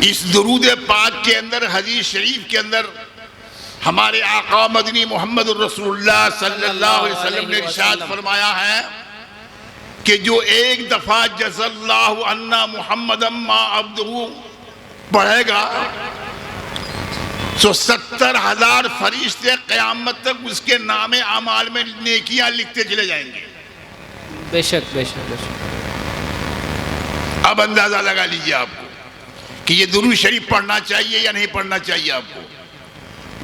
इस दुरूद पाक के अंदर, हदीस शरीफ के अंदर हमारे आका मदनी मोहम्मद रसूलुल्लाह सल्लल्लाहु अलैहि वसल्लम ने इरशाद फरमाया है कि जो एक दफा जज़ल्लाहु अन्ना मुहम्मदम मा अब्दुहु पढ़ेगा तो 70,000 फरिश्ते क़यामत तक उसके नामे अमाल में नेकियां लिखते चले जाएंगे। बेशक बेशक बेशक। अब अंदाजा लगा लीजिए आपको कि ये दुरूद शरीफ पढ़ना चाहिए या नहीं पढ़ना चाहिए आपको।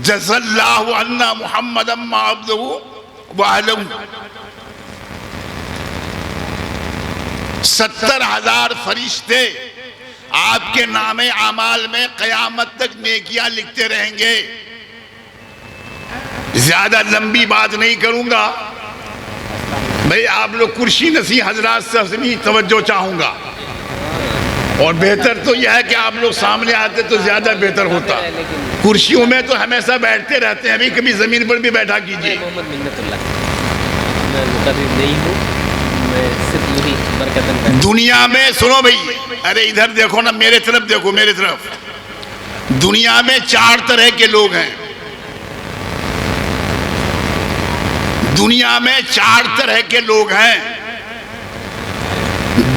जज़ल्लाहु अन्ना मुहम्मदम मा अब्दुहु व अहलहु, 70,000 फरिश्ते आपके नामे आमाल में क़यामत तक नेकियां लिखते रहेंगे। ज्यादा लंबी बात नहीं करूंगा भाई, आप लोग कुर्सी नसी हजरात से अपनी तवज्जो चाहूंगा, और बेहतर तो यह है कि आप लोग सामने आते तो ज्यादा बेहतर होता। कुर्सियों में तो हमेशा बैठते रहते हैं, अभी कभी जमीन पर भी बैठा कीजिए। दुनिया में सुनो भाई, अरे इधर देखो ना, मेरे तरफ देखो, मेरे तरफ। दुनिया में 4 तरह के लोग हैं। दुनिया में 4 तरह के लोग हैं।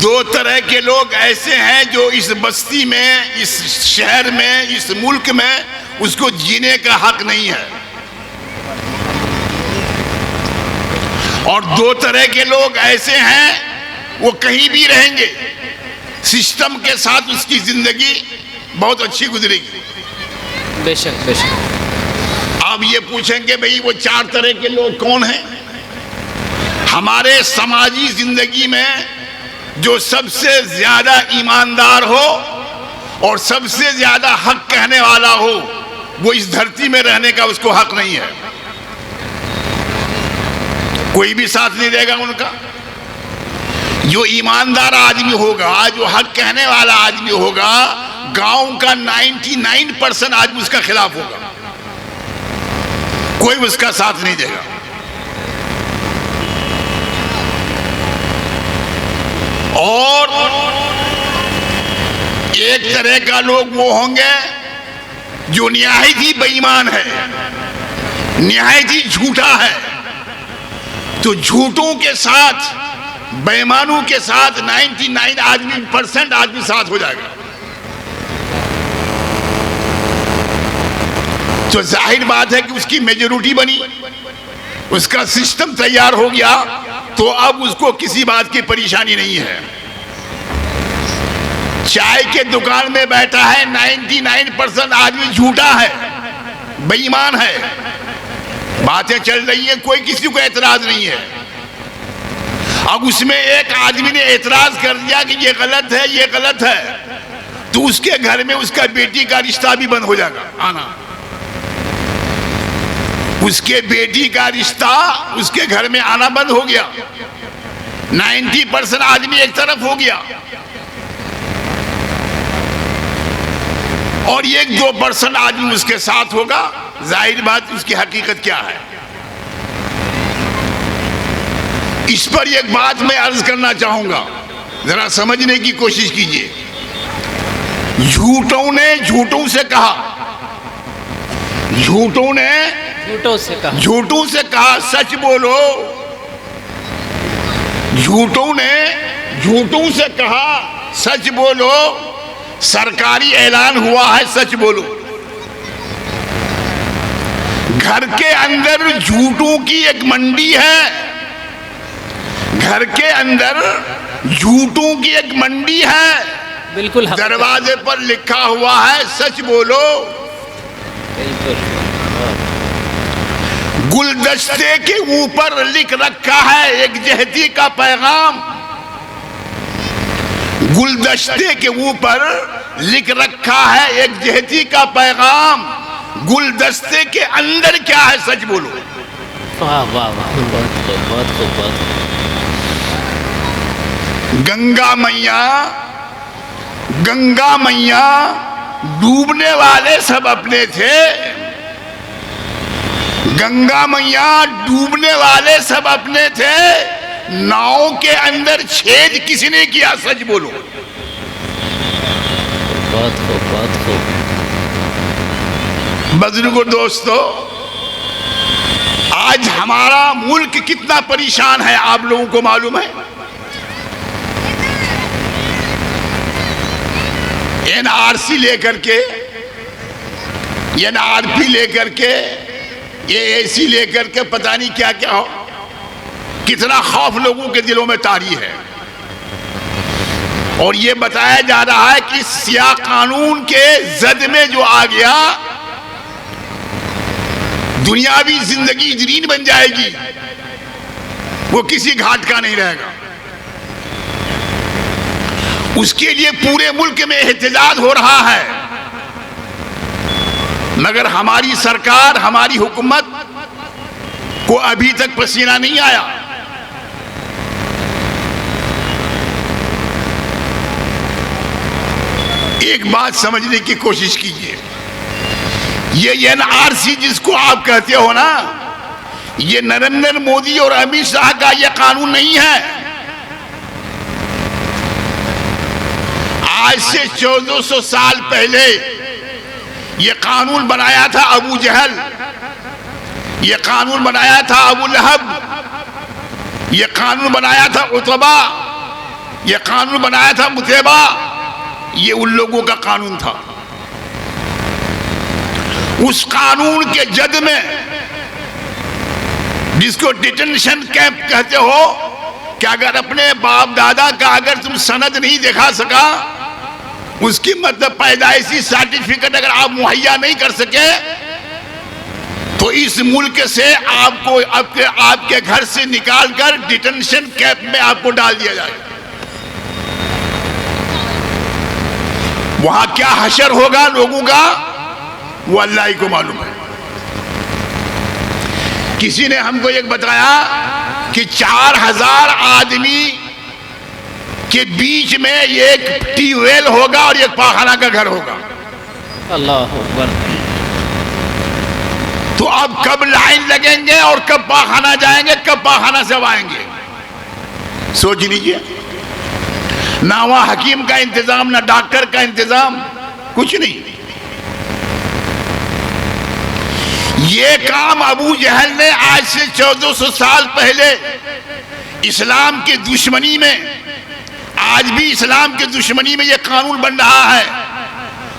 2 तरह के लोग ऐसे हैं जो इस बस्ती में, इस शहर में, इस मुल्क में उसको जीने का हक नहीं है, और 2 तरह के लोग ऐसे हैं वो कहीं भी रहेंगे, सिस्टम के साथ उसकी जिंदगी बहुत अच्छी गुजरेगी। बेशक बेशक। अब ये पूछेंगे भाई वो 4 तरह के लोग कौन हैं? हमारे समाजी जिंदगी में जो सबसे ज्यादा ईमानदार हो और सबसे ज्यादा हक कहने वाला हो, वो इस धरती में रहने का उसको हक नहीं है। कोई भी साथ नहीं देगा उनका। जो ईमानदार आदमी होगा, जो हक कहने वाला आदमी होगा, गांव का 99% आदमी उसका खिलाफ होगा, कोई उसका साथ नहीं देगा। और एक तरह का लोग वो होंगे जो निहायत ही बेईमान है, निहायत ही झूठा है। तो झूठों के साथ, बेईमानों के साथ 99% आदमी साथ हो जाएगा। तो जाहिर बात है कि उसकी मेजॉरिटी बनी, उसका सिस्टम तैयार हो गया, तो अब उसको किसी बात की परेशानी नहीं है। चाय के दुकान में बैठा है, 99% आदमी झूठा है, बेईमान है, बातें चल रही हैं, कोई किसी को एतराज नहीं है। अब उसमें एक आदमी ने एतराज कर दिया कि ये गलत है, ये गलत है, तो उसके घर में उसका बेटी का रिश्ता भी बंद हो जाएगा आना। उसके बेटी का रिश्ता उसके घर में आना बंद हो गया। 90% आदमी एक तरफ हो गया, और 1-2% आदमी उसके साथ होगा। जाहिर बात, उसकी हकीकत क्या है? इस पर एक बात मैं अर्ज करना चाहूंगा, जरा समझने की कोशिश कीजिए। झूठों ने झूठों से कहा, झूठों ने झूठों से कहा सच बोलो। झूठों ने झूठों से कहा सच बोलो। सरकारी ऐलान हुआ है सच बोलो। घर के अंदर झूठों की एक मंडी है, घर के अंदर झूठों की एक मंडी है। बिल्कुल। दरवाजे पर लिखा हुआ है सच बोलो। गुलदस्ते के ऊपर लिख रखा है एक जहती का पैगाम। गुलदस्ते के ऊपर लिख रखा है एक जहती का पैगाम। गुलदस्ते के अंदर क्या है सच बोलो। वाह वाह वाह, बहुत खूब। गंगा मैया डूबने वाले सब अपने थे। गंगा मैया डूबने वाले सब अपने थे। नाव के अंदर छेद किसने किया सच बोलो। बहुत बुजुर्गों दोस्तों, आज हमारा मुल्क कितना परेशान है आप लोगों को मालूम है। एनआरसी लेकर के, एनआरपी लेकर के, एएसी लेकर के पता नहीं क्या क्या हो, कितना खौफ लोगों के दिलों में तारी है। और ये बताया जा रहा है कि सियाह कानून के जद में जो आ गया, दुनियावी जिंदगी जरीन बन जाएगी, वो किसी घाट का नहीं रहेगा। उसके लिए पूरे मुल्क में एहतजाज हो रहा है, मगर हमारी सरकार, हमारी हुकूमत को अभी तक पसीना नहीं आया। एक बात समझने की कोशिश कीजिए, ये एनआरसी जिसको आप कहते हो ना, ये नरेंद्र मोदी और अमित शाह का ये कानून नहीं है। आज से 1400 साल पहले ये कानून बनाया था अबू जहल, ये कानून बनाया था अबू लहब, ये कानून बनाया था उतबा, ये कानून बनाया था मुतैबा। ये उन लोगों का कानून था। उस कानून के जद में, जिसको डिटेंशन कैंप कहते हो, कि अगर अपने बाप दादा का अगर तुम सनद नहीं दिखा सका, उसकी मतलब पैदाइशी सर्टिफिकेट अगर आप मुहैया नहीं कर सके, तो इस मुल्क से आपको आपके घर से निकालकर डिटेंशन कैंप में आपको डाल दिया जाएगा। वहां क्या हशर होगा लोगों का, वो अल्लाह ही को मालूम है। किसी ने हमको एक बताया कि 4000 आदमी के बीच में एक ट्यूबवेल होगा और एक पाखाना का घर होगा। अल्लाह अकबर। तो अब कब लाइन लगेंगे और कब पाखाना जाएंगे, कब पाखाना से आएंगे, सोच लीजिए। ना वहां हकीम का इंतजाम, ना डॉक्टर का इंतजाम, कुछ नहीं। ये काम अबू जहल ने आज से 1400 साल पहले इस्लाम की दुश्मनी में, आज भी इस्लाम की दुश्मनी में यह कानून बन रहा है।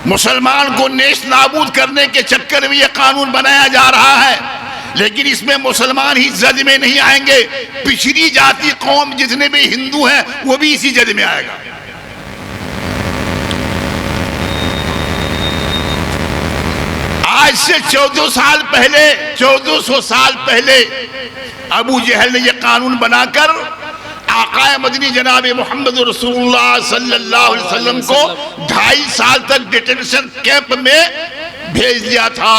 मुसलमान को नेस्त नाबूद करने के चक्कर में यह कानून बनाया जा रहा है। लेकिन इसमें मुसलमान ही जद में नहीं आएंगे, पिछड़ी जाति कौम जितने भी हिंदू हैं वो भी इसी जद में आएगा। आज से 1400 साल पहले अबू जहल ने यह कानून बनाकर आकाए मदनी जनाब मोहम्मद रसूलुल्लाह सल्लल्लाहु अलैहि वसल्लम को 2.5 साल तक डिटेंशन कैंप में भेज दिया था,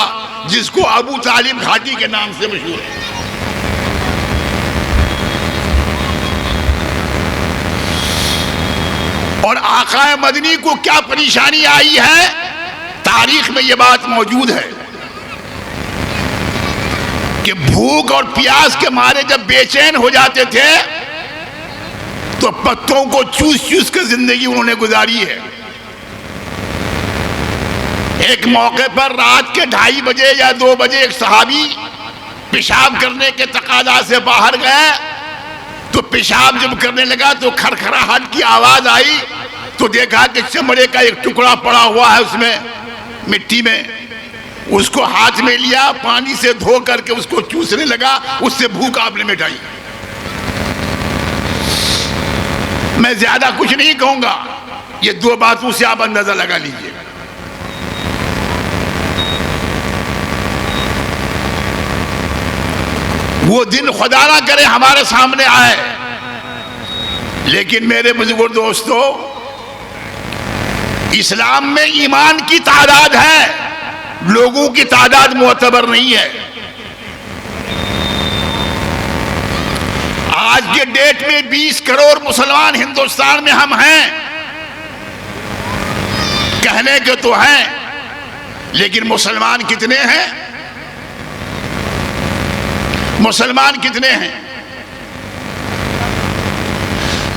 जिसको अबू तालिब घाटी के नाम से मशहूर है। और आकाए मदनी को क्या परेशानी आई है, तारीख में यह बात मौजूद है कि भूख और प्यास के मारे जब बेचैन हो जाते थे, तो पत्तों को चूस चूस कर जिंदगी उन्होंने गुजारी है। एक मौके पर रात के 2:30 बजे या 2 बजे एक सहाबी पेशाब करने के तकादा से बाहर गए, तो पेशाब जब करने लगा तो खरखराहट की आवाज आई, तो देखा कि चमड़े का एक टुकड़ा पड़ा हुआ है उसमें मिट्टी में। उसको हाथ में लिया, पानी से धो करके उसको चूसने लगा, उससे भूख आपने मिटाई। मैं ज्यादा कुछ नहीं कहूंगा, ये 2 बातों से आप अंदाजा लगा लीजिए। वो दिन खुदा ना करे हमारे सामने आए। लेकिन मेरे बुजुर्गों दोस्तों, इस्लाम में ईमान की तादाद है, लोगों की तादाद मोतबर नहीं है। आज के डेट में 20 करोड़ मुसलमान हिंदुस्तान में हम हैं, कहने के तो हैं, लेकिन मुसलमान कितने हैं? मुसलमान कितने हैं?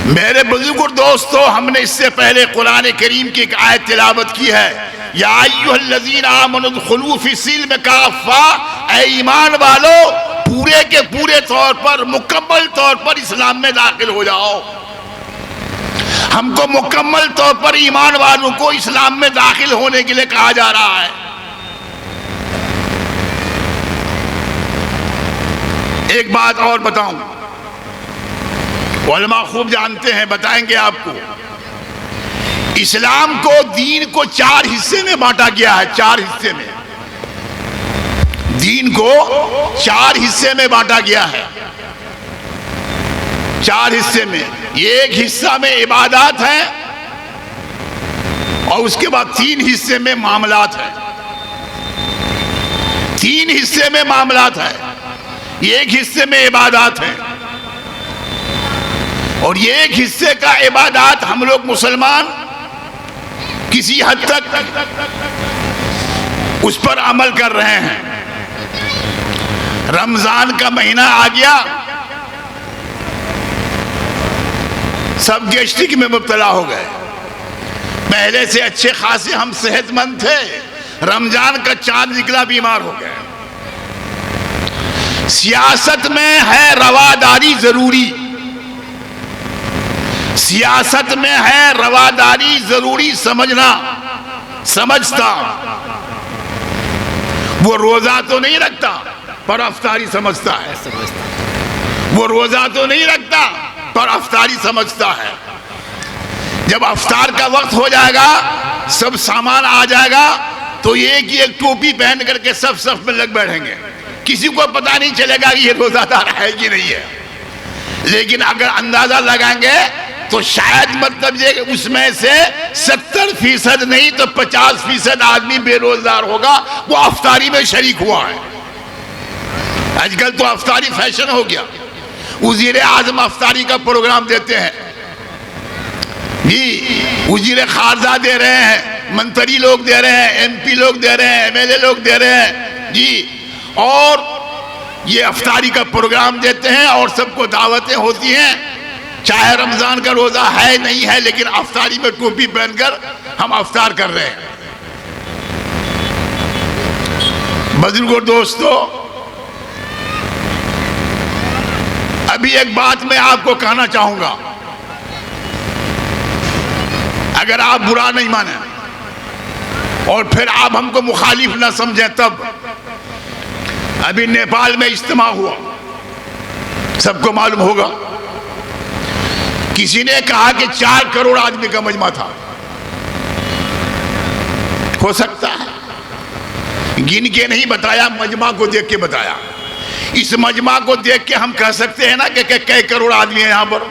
मेरे बुजुर्ग दोस्तों, हमने इससे पहले कुरान करीम की एक आयत तिलावत की है या अय्युहल्लज़ीना आमनु दुखुलू फ़िस्सिल्म काफ़ा, ऐ ईमान वालो पूरे के पूरे तौर पर, मुकम्मल तौर पर इस्लाम में दाखिल हो जाओ। हमको मुकम्मल तौर पर ईमान वालों को इस्लाम में दाखिल होने के लिए कहा जा रहा है। एक बात और बताऊं, उलमा खूब जानते हैं, बताएंगे आपको। इस्लाम को, दीन को 4 हिस्से में बांटा गया है। 4 हिस्से में दीन को 4 हिस्से में बांटा गया है। 4 हिस्से में, एक हिस्सा में इबादत है और उसके बाद 3 हिस्से में मामलात है। 3 हिस्से में मामलात है, एक हिस्से में इबादत है और एक हिस्से का इबादत हम लोग मुसलमान किसी हद तक उस पर अमल कर रहे हैं। रमजान का महीना आ गया, सब गैस्ट्रिक में मुब्तला हो गए। पहले से अच्छे खासे हम सेहतमंद थे, रमजान का चांद निकला, बीमार हो गए। सियासत में है रवादारी जरूरी, सियासत में है रवादारी जरूरी, समझना, समझता। वो रोजा तो नहीं रखता पर अफ्तारी समझता है, वो रोजा तो नहीं रखता पर अफ्तारी समझता है। जब अफ्तार का वक्त हो जाएगा, सब सामान आ जाएगा, तो एक ही एक टोपी पहन करके सब सफ में लग बैठेंगे। किसी को पता नहीं चलेगा कि ये रोजादार है कि नहीं है। लेकिन अगर अंदाजा लगाएंगे तो शायद मतलब ये उसमें से 70% नहीं तो 50% आदमी बेरोजगार होगा, वो अफ्तारी में शरीक हुआ है। आजकल तो अफ्तारी फैशन हो गया। वज़ीर आज़म अफ्तारी का प्रोग्राम देते हैं जी, वज़ीर खारजा दे रहे हैं, मंत्री लोग दे रहे हैं, MP लोग दे रहे हैं, MLA लोग दे रहे हैं जी, और ये अफ्तारी का प्रोग्राम देते हैं और सबको दावतें होती हैं। चाहे रमजान का रोजा है नहीं है, लेकिन अफ्तारी में टोपी पहनकर हम अफ्तार कर रहे हैं। बुजुर्गों, दोस्तों, अभी एक बात मैं आपको कहना चाहूंगा, अगर आप बुरा नहीं माने और फिर आप हमको मुखालिफ ना समझें तब। अभी नेपाल में इज्तिमा हुआ, सबको मालूम होगा। किसी ने कहा कि 4 करोड़ आदमी का मजमा था। हो सकता है, गिन के नहीं बताया, मजमा को देख के बताया। इस मजमा को देख के हम कह सकते हैं ना कि कई करोड़ आदमी है यहां पर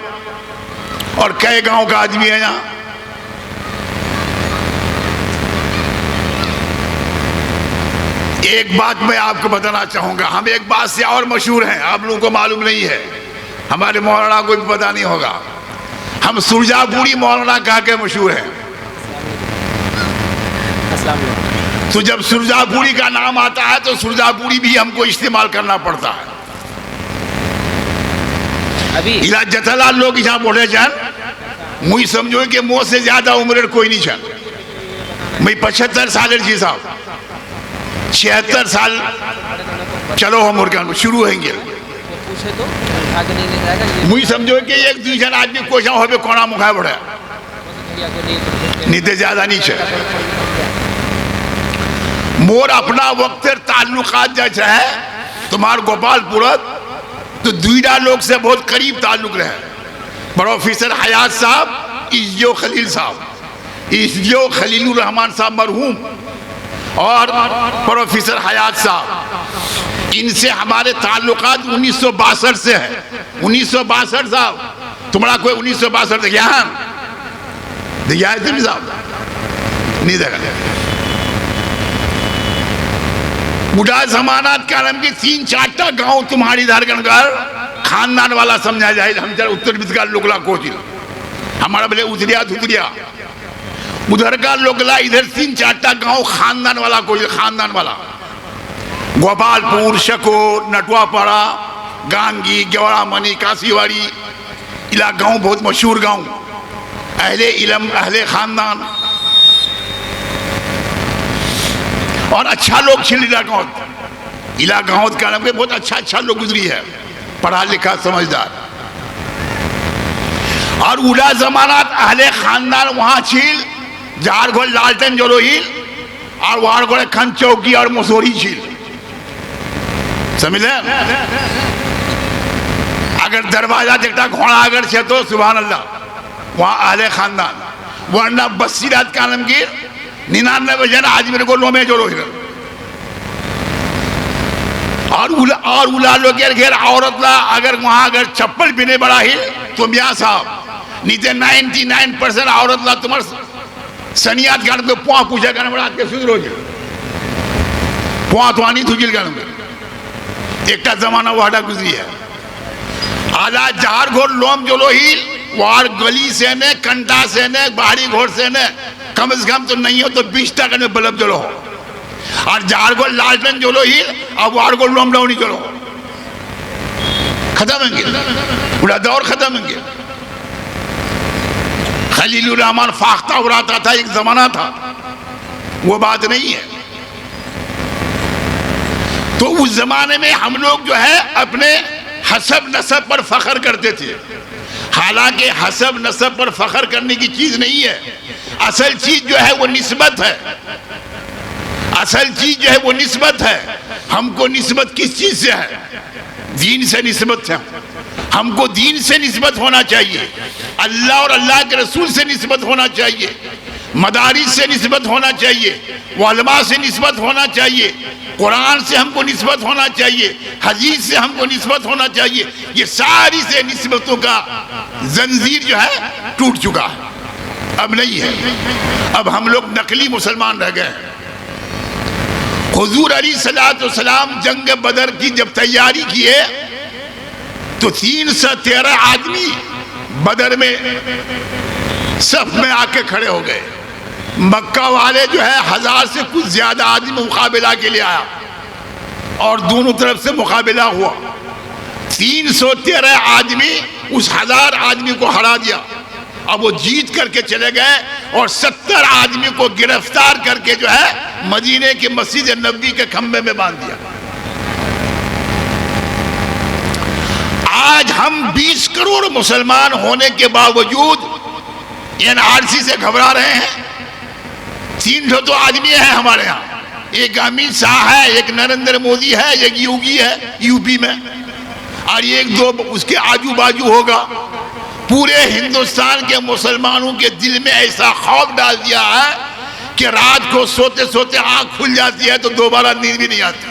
और कई गांव का आदमी है यहां। एक बात मैं आपको बताना चाहूंगा, हम एक बात से और मशहूर हैं, आप लोगों को मालूम नहीं है, हमारे मौलाना को भी पता नहीं होगा। हम सुरजापुरी मौलाना कह के मशहूर हैं। तो जब सुरजापुरी का नाम आता है तो सुरजापुरी भी हमको इस्तेमाल करना पड़ता है। इला जथला लोग यहाँ बोले जान, मुझे समझो कि मुँह से ज्यादा उम्र कोई नहीं छन। मैं 75 साल जी साहब, 76 साल चलो हम और शुरू होंगे। मुझे समझो कि 1-2 जन आदमी कोशा हो कोना मुखा बढ़ा नीते ज्यादा नीचे। मोर अपना वक्त ताल्लुकात जैसे है तुम्हार गोपालपुर तो 2 लोग से बहुत करीब ताल्लुक रहे। प्रोफेसर हयात साहब, इज्जो खलील साहब, इज्जो खलीलुर रहमान साहब मरहूम और प्रोफेसर हयात साहब, इनसे हमारे ताल्लुकात 1962 से है। 1962 साहब, तुम्हारा कोई 1962 देखिए? देखिए है तुम साहब? नहीं देखा। बुढ़ा जमानत कालम के 3-4 गांव तुम्हारी धरगणगर खानदान वाला समझा जाए। हम जरा उत्तर बिस्का लोकला कोचिल हमारा बोले उतरिया धुतरिया उधर का लोकला, इधर 3-4 गांव खानदान वाला कोई, खानदान वाला गोपालपुर, शकोर, नटवापाड़ा, गांगी, गेवड़ा मनी, काशीवाड़ी, इला गांव बहुत मशहूर गांव, अहले इलम, अहले खानदान। और अच्छा लोग छिल इलाकाओं का नाम के बहुत अच्छा लोग गुजरी है, पढ़ा लिखा समझदार। और उला जमानात अहले खानदान वहां छील जार घोल लालटेन जलोहिल और वहां घोड़े खन चौकी और मसूरी छील, समझे? अगर दरवाजा देखता घोड़ा अगर छे तो सुभान अल्लाह वहां अहले खानदान, वरना बस्सी रात का आलमगीर 99 जन आज मेरे को लोमे जलोहिल और उला लोग घेर औरत ला अगर वहां अगर चप्पल बिने बड़ा हिल तो मियाँ साहब नीचे 99% औरत ला तुम्हारे सनियात गान को पुआ पूछा गाने बड़ा के सुधरो जे पुआ तो आनी थुजिल गाने में एक जमाना वाड़ा गुजरी है। आला जार घोर लोम जोलो हिल वार गली से ने कंटा से ने बाहरी घोर से ने कम से कम तो नहीं हो तो 20 टका में बल्ब जलो और जार घोर लालटेन जोलो हिल अब वार घोर लोम डाउनी जलो, खत्म होंगे पूरा दौर खत्म होंगे। खलीलुर रहमान फाख्ता उड़ाता था, एक जमाना था, वो बात नहीं है। तो उस जमाने में हम लोग जो है अपने हसब नसब पर फख्र करते थे, हालांकि हसब नसब पर फख्र करने की चीज नहीं है। असल चीज जो है वो निस्बत है, असल चीज जो है वो निस्बत है। हमको निस्बत किस चीज से है? दीन से निस्बत है। हमको दीन से निस्बत होना चाहिए, अल्लाह और अल्लाह के रसूल से निस्बत होना चाहिए, मदारिस से निस्बत होना चाहिए, उलमा से निस्बत होना चाहिए, कुरान से हमको निस्बत होना चाहिए, हदीस से हमको निस्बत होना चाहिए। ये सारी से निस्बतों का जंजीर जो है टूट चुका है, अब नहीं है। अब हम लोग नकली मुसलमान रह गए। हुजूर अलैहिस्सलाम जंग बदर की जब तैयारी किए तो 313 आदमी बदर में सफ में आके खड़े हो गए। मक्का वाले जो है 1000 से कुछ ज्यादा आदमी मुकाबला के लिए आया और दोनों तरफ से मुकाबला हुआ। 313 आदमी उस 1000 आदमी को हरा दिया। अब वो जीत करके चले गए और 70 आदमी को गिरफ्तार करके जो है मदीने के मस्जिद नबवी के खंबे में बांध दिया। आज हम 20 करोड़ मुसलमान होने के बावजूद एनआरसी से घबरा रहे हैं। 3 तो आदमी है हमारे यहाँ, एक अमित शाह है, एक नरेंद्र मोदी है, एक योगी है यूपी में, और एक दो उसके आजू बाजू होगा। पूरे हिंदुस्तान के मुसलमानों के दिल में ऐसा खौफ डाल दिया है कि रात को सोते सोते आंख खुल जाती है तो दोबारा नींद भी नहीं आती।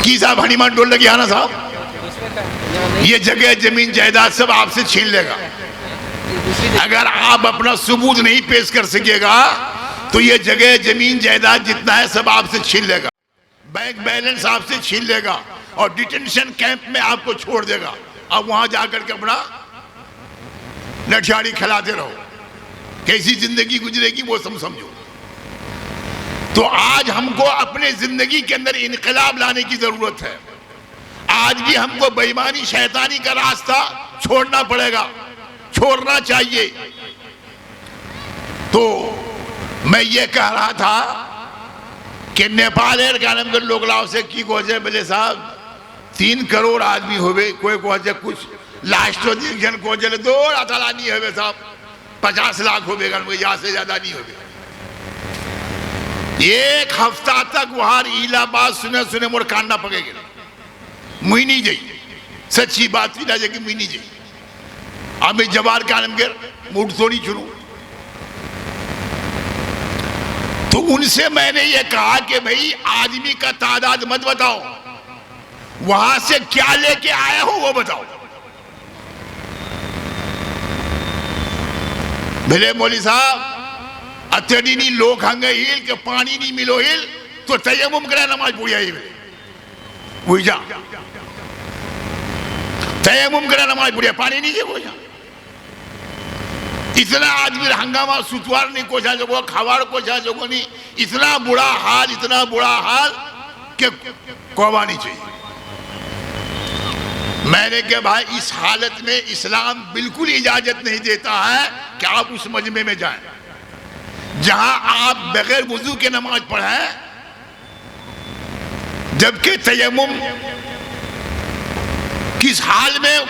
की साहब हनीमान डोल लगी ना साहब, ये जगह जमीन जायदाद सब आपसे छीन लेगा। अगर आप अपना सबूत नहीं पेश कर सकेगा तो ये जगह जमीन जायदाद जितना है सब आपसे छीन लेगा, बैंक बैलेंस आपसे छीन लेगा और डिटेंशन कैंप में आपको छोड़ देगा। अब वहां जाकर के अपना लठियाड़ी खिलाते रहो, कैसी जिंदगी गुजरेगी वो समझो। तो आज हमको अपने जिंदगी के अंदर इनकलाब लाने की जरूरत है। आज भी हमको बेईमानी शैतानी का रास्ता छोड़ना पड़ेगा, छोड़ना चाहिए। तो मैं ये कह रहा था कि नेपाल गानमगढ़ लोकलाव से की कोचे बोले साहब 3 करोड़ आदमी हो गए, कोई कोचे कुछ लास्ट जन को जले 2 अताला नहीं हो साहब 50 लाख हो गए, यहाँ से ज्यादा नहीं हो गए। एक हफ्ता तक वहां इलाहाबाद सुने सुने मोर कांडा पकेगे मुई नहीं जाई, सच्ची बात भी ना कि मुई नहीं जाई। अब मैं जवार कानमगढ़ मूड थोड़ी चुनू। तो उनसे मैंने ये कहा कि भाई आदमी का तादाद मत बताओ, वहां से क्या लेके आए हो वो बताओ। भले मौली साहब अत्यडी नहीं लोग हंगे हिल के पानी नहीं मिलो हिल तो तयम्मुम करे नमाज पढ़िया ही वही जा तयम्मुम करे नमाज पढ़िया पानी नहीं है जा। इतना आदमी हंगामा सुतवार नहीं कोशा जो खवाड़ कोशा जो नहीं, इतना बुरा हाल कि कोबा नहीं चाहिए। मैंने कहा भाई इस हालत में इस्लाम बिल्कुल इजाजत नहीं देता है कि आप उस मजमे में जाएं जहां आप बगैर वुजू के नमाज पढ़ें जबकि तयम्मुम किस हाल में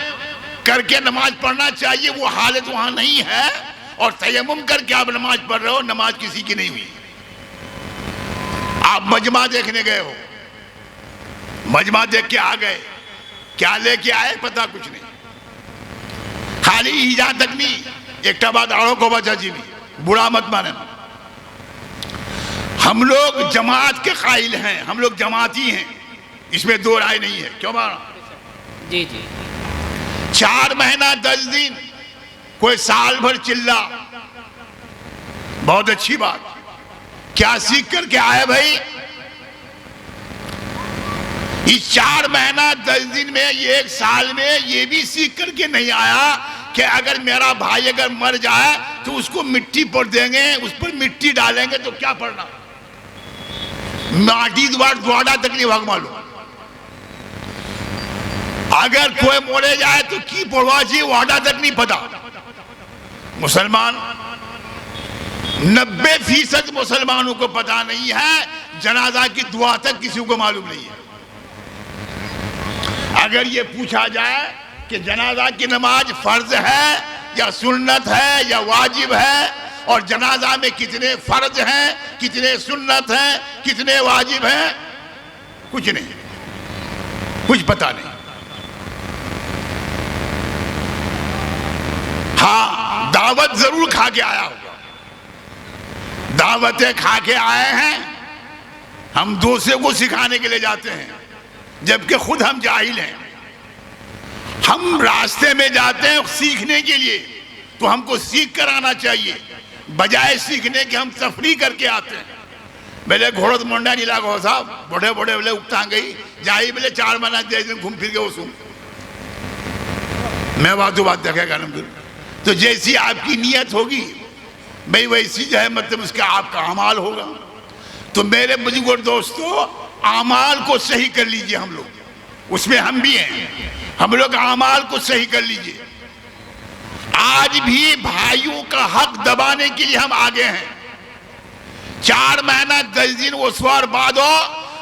करके नमाज पढ़ना चाहिए वो हालत वहां नहीं है, और तयम्मुम करके आप नमाज पढ़ रहे हो, नमाज किसी की नहीं हुई। आप मजमा देखने गए हो, मजमा देख के आ गए, क्या लेके आए पता कुछ नहीं, खाली ईजा तक नहीं, एक बात आड़ो को बचा जी नहीं, बुरा मत माने। हम लोग जमात के कायल हैं, हम लोग जमाती हैं, इसमें दो राय नहीं है। क्यों माना? जी जी 4 महीना 10 दिन, कोई साल भर चिल्ला, बहुत अच्छी बात। क्या सीख करके आए भाई? इस 4 महीना 10 दिन में, ये 1 साल में ये भी सीख करके नहीं आया कि अगर मेरा भाई अगर मर जाए तो उसको मिट्टी पर देंगे, उस पर मिट्टी डालेंगे तो क्या पढ़ना, माटी द्वारा तक नहीं भाग मालूम। अगर कोई मोड़े जाए तो की पढ़वा चाहिए वाडा तक नहीं पता। मुसलमान 90% मुसलमानों को पता नहीं है, जनाजा की दुआ तक किसी को मालूम नहीं है। अगर ये पूछा जाए कि जनाजा की नमाज फर्ज है या सुन्नत है या वाजिब है, और जनाजा में कितने फर्ज हैं, कितने सुन्नत हैं, कितने वाजिब हैं, कुछ नहीं, कुछ पता नहीं। हाँ, दावत जरूर खा के आया होगा, दावतें खा के आए हैं। हम दूसरे को सिखाने के लिए जाते हैं, जबकि खुद हम जाहिल हैं। हम रास्ते में जाते हैं सीखने के लिए, तो हमको सीख कर आना चाहिए, बजाय सीखने के हम तफरी करके आते हैं। मेरे घोड़त मोंडा नीला गो साहब बड़े बड़े बोले उगता गई जाई बोले 4 महीना 10 दिन घूम फिर के वो सुन मैं बात देखेगा ना। तो जैसी आपकी नीयत होगी भाई, वैसी जो है मतलब उसका आपका अमाल होगा। तो मेरे बुजुर्ग दोस्तों, अमाल को सही कर लीजिए। हम लोग उसमें हम भी हैं, हम लोग अमाल को सही कर लीजिए। आज भी भाइयों का हक दबाने के लिए हम आगे हैं। 4 महीना 10 दिन वो स्वार बाद हो,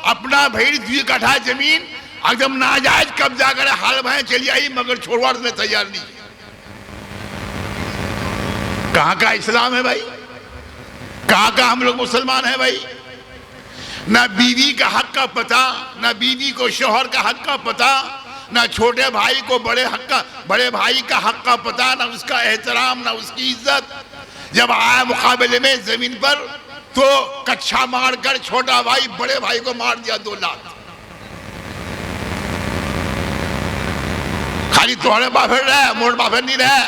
अपना भाई 2 कट्ठा जमीन एकदम नाजायज कब्जा करे, हाल भाई चली आई, मगर छोड़वाड़ में तैयार नहीं। कहां का इस्लाम है भाई? कहां का हम लोग मुसलमान हैं भाई? ना बीवी का हक का पता, ना बीवी को शोहर का हक का पता, ना छोटे भाई को बड़े भाई का हक का पता, ना उसका एहतराम, ना उसकी इज्जत। जब आया मुकाबले में जमीन पर तो कच्छा मारकर छोटा भाई बड़े भाई को मार दिया 2 लाख। खाली तोड़े बाफर रहे, मोड़ बाफर नहीं रहे।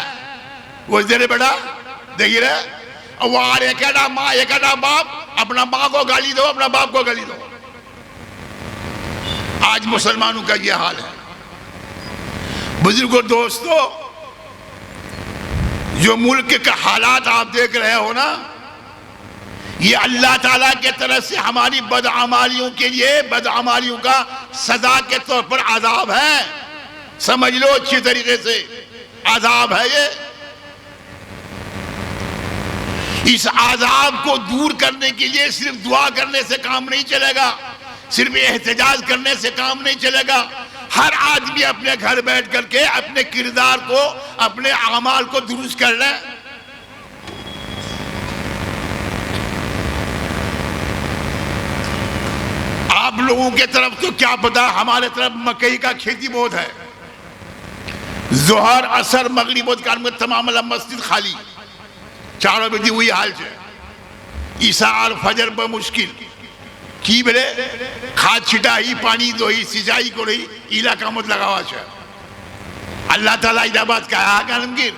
वो दे बेटा देखिए रहे, और वो एकड़ा माँ एकड़ा बाप, अपना माँ को गाली दो, अपना बाप को गाली दो। आज मुसलमानों का ये हाल है। बुजुर्गों दोस्तों, जो मुल्क के हालात आप देख रहे हो ना, ये अल्लाह ताला के तरफ से हमारी बदअमालियों के लिए, बदअमालियों का सजा के तौर पर अजाब है। समझ लो अच्छी तरीके से, अजाब है ये। इस अजाब को दूर करने के लिए सिर्फ दुआ करने से काम नहीं चलेगा, सिर्फ एहतजाज करने से काम नहीं चलेगा। हर आदमी अपने घर बैठ करके अपने किरदार को, अपने अमाल को दुरुस्त कर ले। आप लोगों के तरफ तो क्या पता, हमारे तरफ मकई का खेती बहुत है। जोहर असर मगरिब बहुत काम में तमाम मस्जिद खाली, 4 बजे हुई हाल है। ईसा और फजर पर मुश्किल की बोले खाद छिटा ही, पानी दो ही, सिंचाई को रही, इलाका मत लगावा है। अल्लाह ताला इजाबात कहा आलमगीर।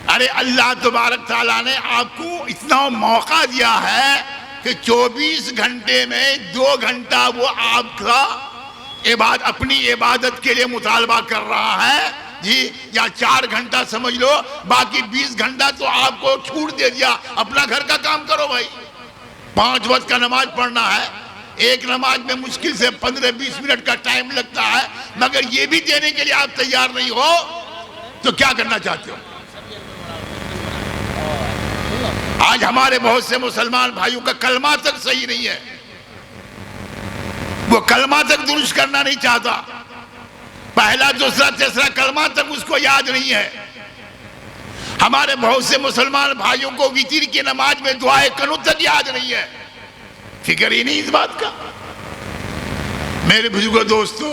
अरे अल्लाह तबारक ताला ने आपको इतना मौका दिया है कि 24 घंटे में 2 घंटा वो आपका अपनी इबादत के लिए मुतालबा कर रहा है जी, या 4 घंटा समझ लो, बाकी 20 घंटा तो आपको छूट दे दिया। अपना घर का काम करो भाई। 5 वक्त का नमाज पढ़ना है, एक नमाज में मुश्किल से 15-20 मिनट का टाइम लगता है, मगर ये भी देने के लिए आप तैयार नहीं हो तो क्या करना चाहते हो? आज हमारे बहुत से मुसलमान भाइयों का कलमा तक सही नहीं है। वो कलमा तक दुरुस्त करना नहीं चाहता, पहला दूसरा तीसरा कलमा तक उसको याद नहीं है। हमारे बहुत से मुसलमान भाइयों को वितर की नमाज में दुआए कनूत तक याद नहीं है, फिक्र ही नहीं इस बात का। मेरे बुजुर्गों दोस्तों,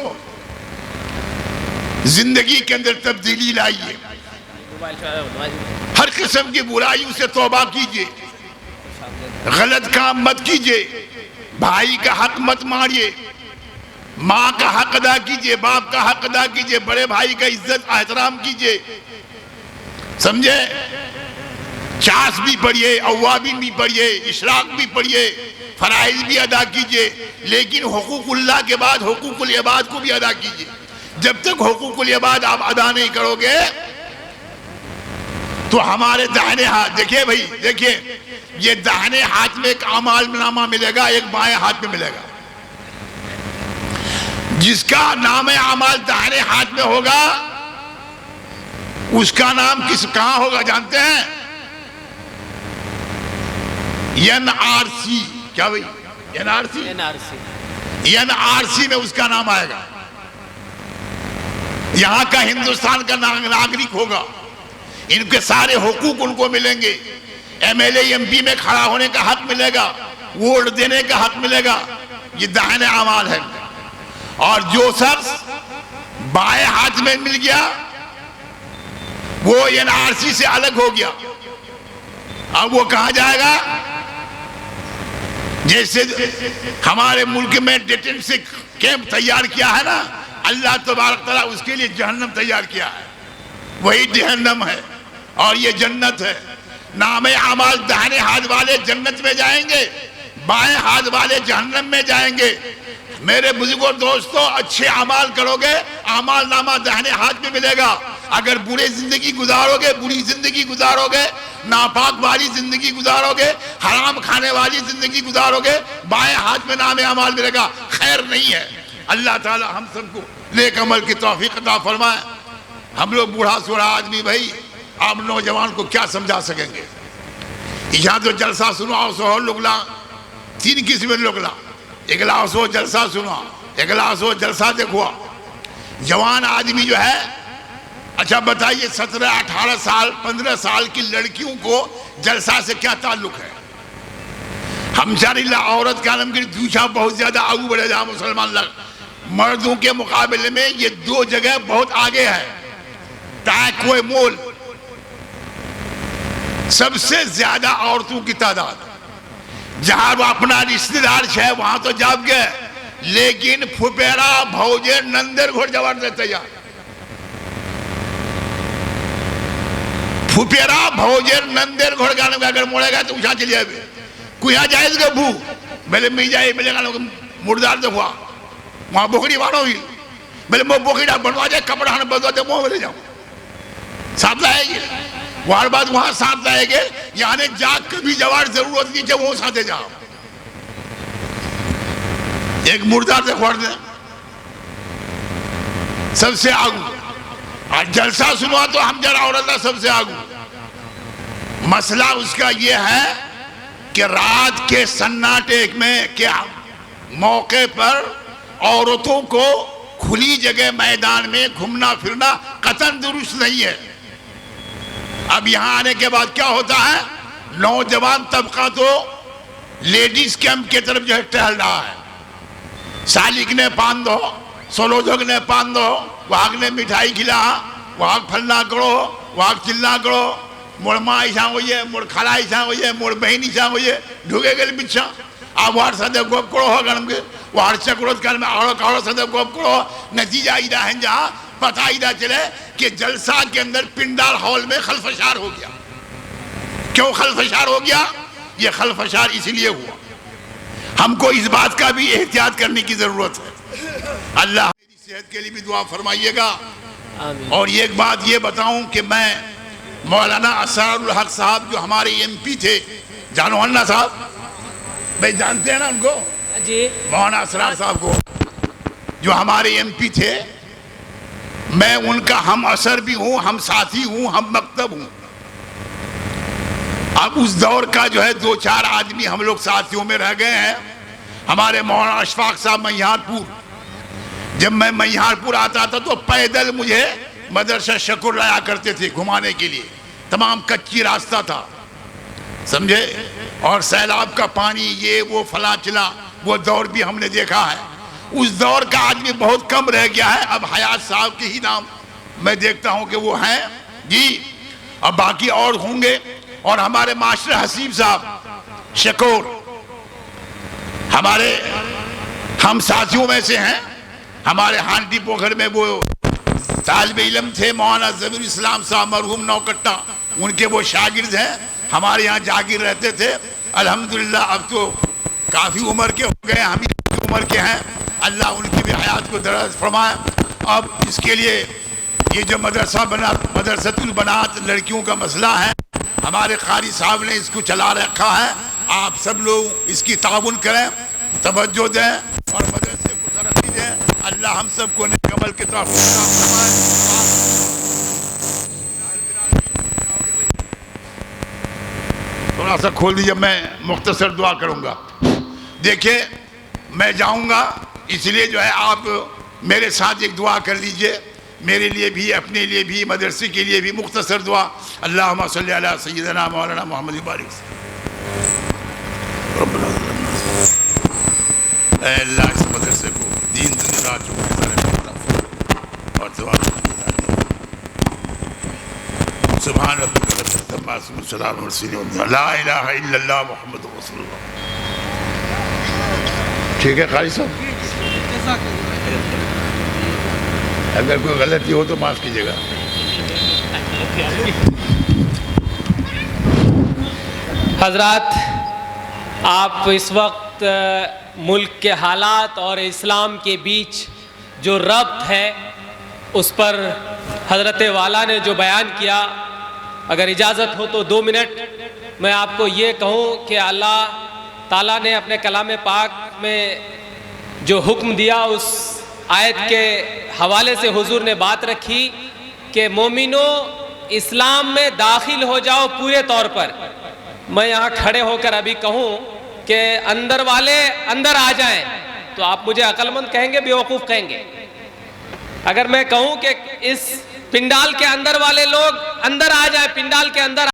जिंदगी के अंदर तब्दीली लाइए, हर किस्म की बुराइयों से तौबा कीजिए, गलत काम मत कीजिए, भाई का हक मत मारिए, माँ का हक अदा कीजिए, बाप का हक अदा कीजिए, बड़े भाई का इज्जत एहतराम कीजिए, समझे। चास भी पढ़िए, अव्वाबीन भी पढ़िए, इशराक भी पढ़िए, फराइज भी अदा कीजिए, लेकिन हुकूकुल्लाह के बाद हुकूकुल इबाद को भी अदा कीजिए। जब तक हुकूकुल इबाद आप अदा नहीं करोगे तो हमारे दाहिने हाथ, देखिए भाई देखिए, ये दाहिने हाथ में एक अमाल नामा मिलेगा, एक बाएं हाथ में मिलेगा। जिसका नाम अमाल दाहिने हाथ में होगा उसका नाम कहां होगा जानते हैं? NRC, क्या भाई? NRC में उसका नाम आएगा। यहां का हिंदुस्तान का नागरिक होगा, इनके सारे हुकूक उनको मिलेंगे, MLA MP में खड़ा होने का हक मिलेगा, वोट देने का हक मिलेगा, ये दाहिने अमाल है। और जो शख्स बाएं हाथ में मिल गया वो NRC से अलग हो गया। अब वो कहा जाएगा, जैसे हमारे मुल्क में डिटेंशन कैंप तैयार किया है ना, अल्लाह तबारक तआला उसके लिए जहन्नम तैयार किया है, वही जहन्नम है और ये जन्नत है। नामे अमाल दाहिने हाथ वाले जन्नत में जाएंगे, बाएं हाथ वाले जहन्नम में जाएंगे। मेरे बुजुर्गों दोस्तों, अच्छे अमाल करोगे, अमाल नामा दाहिने हाथ में मिलेगा। अगर बुरी जिंदगी गुजारोगे, बुरी जिंदगी गुजारोगे, नापाक वाली जिंदगी गुजारोगे, हराम खाने वाली जिंदगी गुजारोगे, बाएं हाथ में नामे अमाल मिलेगा, खैर नहीं है। अल्लाह ताला हम सबको नेक अमल की तौफीक अता फरमाए। हम लोग बूढ़ा सूढ़ा आदमी भाई, आप नौजवान को क्या समझा सकेंगे? यहाँ तो जलसा सुनाओ सो लोगला, तीन किस्म लोगला, एक लाओ सो जलसा सुना, एक लाओ सो जलसा देखो। जवान आदमी जो है, अच्छा बताइए 17, 18 साल 15 साल की लड़कियों को जलसा से क्या ताल्लुक है? हमशारिल्ला औरत का आलम की दूसरा बहुत ज्यादा आगू बढ़े जा मुसलमान लोग, मर्दों के मुकाबले में ये दो जगह बहुत आगे है। ताकि कोई मोल सबसे ज्यादा औरतों की तादाद, जहां वो अपना रिश्तेदार है वहां तो जाप गए, लेकिन फुपेरा भौजे नंदर घोड़ जवान से तैयार, फुपेरा भौजे नंदर घोड़ गाने का अगर मोड़ेगा तो उठा चलिए कुया जाएगा भू बोले मिल जाए मिलेगा मुर्दार तो हुआ वहां बोखड़ी वालों ही बोले मैं बोखड़ा बनवा जाए, कपड़ा बदवा दे मुंह ले जाऊं, साथ लाएंगे वहां बाद वहां साथ लाएंगे, यानी जाग के भी जवार जरूरत नहीं है, वो साथे जाओ। एक मुर्दार से खोड़ दे सबसे आगू, और जलसा सुनवा तो हम जरा औरत सबसे आगू। मसला उसका यह है कि रात के सन्नाटे में क्या मौके पर औरतों को खुली जगह मैदान में घूमना फिरना कतन दुरुस्त नहीं है। अब यहां आने के बाद क्या होता है, नौजवान तबका तो लेडीज कैंप की तरफ जो है टहल रहा है, सालिक ने पान दो, सोलोजग ने पान दो, वाघ ने मिठाई खिला, वाघ फलना करो, वाघ चिल्ला करो, मोड़ माँ ऐसा होइए, मोड़ खाला ऐसा होइए, मोड़ बहन ऐसा होइए, ढुके गए पीछा आप वार सदैव गोप करो हो गरम के वार चक्रोत काल में औड़ कौड़ सदैव गोप करो। नतीजा इदा है जहाँ पता इदा चले कि जलसा के अंदर पिंडाल हॉल में खलफशार हो गया। क्यों खलफशार हो गया? ये खलफशार इसलिए हुआ, हमको इस बात का भी एहतियात करने की जरूरत है। अल्लाह मेरी सेहत के लिए भी दुआ फरमाइएगा। और एक बात ये बताऊं कि मैं मौलाना असरारुल हक साहब जो हमारे MP थे, जानो अन्ना साहब, भाई जानते हैं ना उनको जी, मौलाना असरार साहब को, जो हमारे MP थे, मैं उनका हम असर भी हूं, हम साथी हूं, हम मकतब हूं। अब उस दौर का जो है 2-4 आदमी हम लोग साथियों में रह गए हैं, हमारे मौलाना अशफाक साहब मैयारपुर, जब मैं मैयारपुर आता था तो पैदल मुझे मदरसा शकुर लाया करते थे घुमाने के लिए, तमाम कच्ची रास्ता था, समझे। और सैलाब का पानी, ये वो फला चिला, वो दौर भी हमने देखा है। उस दौर का आदमी बहुत कम रह गया है। अब हयात साहब के ही नाम मैं देखता हूं कि वो हैं जी, अब बाकी और होंगे। और हमारे मास्टर हसीब साहब शकोर हमारे हम साथियों में से हैं। हमारे हांडी पोखर में वो तालिब इल्म थे, मौलाना जमीर इस्लाम साहब मरहूम नौकट्टा, उनके वो शागिर्द हैं, हमारे यहाँ जागिर रहते थे। अल्हम्दुलिल्लाह अब तो काफ़ी उम्र के हो गए, हम ही उम्र के हैं। अल्लाह उनकी भी हयात को दराज फरमाए। अब इसके लिए ये जो मदरसा बना, मदरसतुल बनात लड़कियों का मसला है, हमारे कारी साहब ने इसको चला रखा है। आप सब लोग इसकी ताउन करें, तवज्जो दें और मदरसे को तरक्की दें। अल्लाह हम सबको नेक अमल की तरफ फरमाए। थोड़ा सा खोल दीजिए, मैं मुख्तसर दुआ करूंगा। देखिए मैं जाऊंगा, इसलिए जो है आप मेरे साथ एक दुआ कर लीजिए, मेरे लिए भी, अपने लिए भी, मदरसे के लिए भी मुख्तसर दुआ। अल्लाहुम्मा सल्ली अला सय्यिदना मौलाना मोहम्मद बारिक। अल्लाह इस मदरसे को दीन दुनिया और सुभान रब्बिका रब्बिल इज्जति अम्मा यसिफून व सलामुन अलल मुरसलीन ला इलाहा इल्लल्लाह मुहम्मदुर रसूलुल्लाह। ठीक है कारी साहब, अगर कोई गलती हो तो माफ़ कीजिएगा। हजरात, आप इस वक्त मुल्क के हालात और इस्लाम के बीच जो रब्त है उस पर हज़रत वाला ने जो बयान किया, अगर इजाज़त हो तो 2 मिनट मैं आपको ये कहूँ कि अल्लाह ताला ने अपने कलाम पाक में जो हुक्म दिया उस आयत के हवाले से हुजूर ने बात रखी कि मोमिनो इस्लाम में दाखिल हो जाओ पूरे तौर पर। मैं यहाँ खड़े होकर अभी कहूँ कि अंदर वाले अंदर आ जाएं तो आप मुझे अक्लमंद कहेंगे, बेवकूफ़ कहेंगे। अगर मैं कहूँ कि इस पिंडाल के अंदर वाले लोग अंदर आ जाए, पिंडाल के अंदर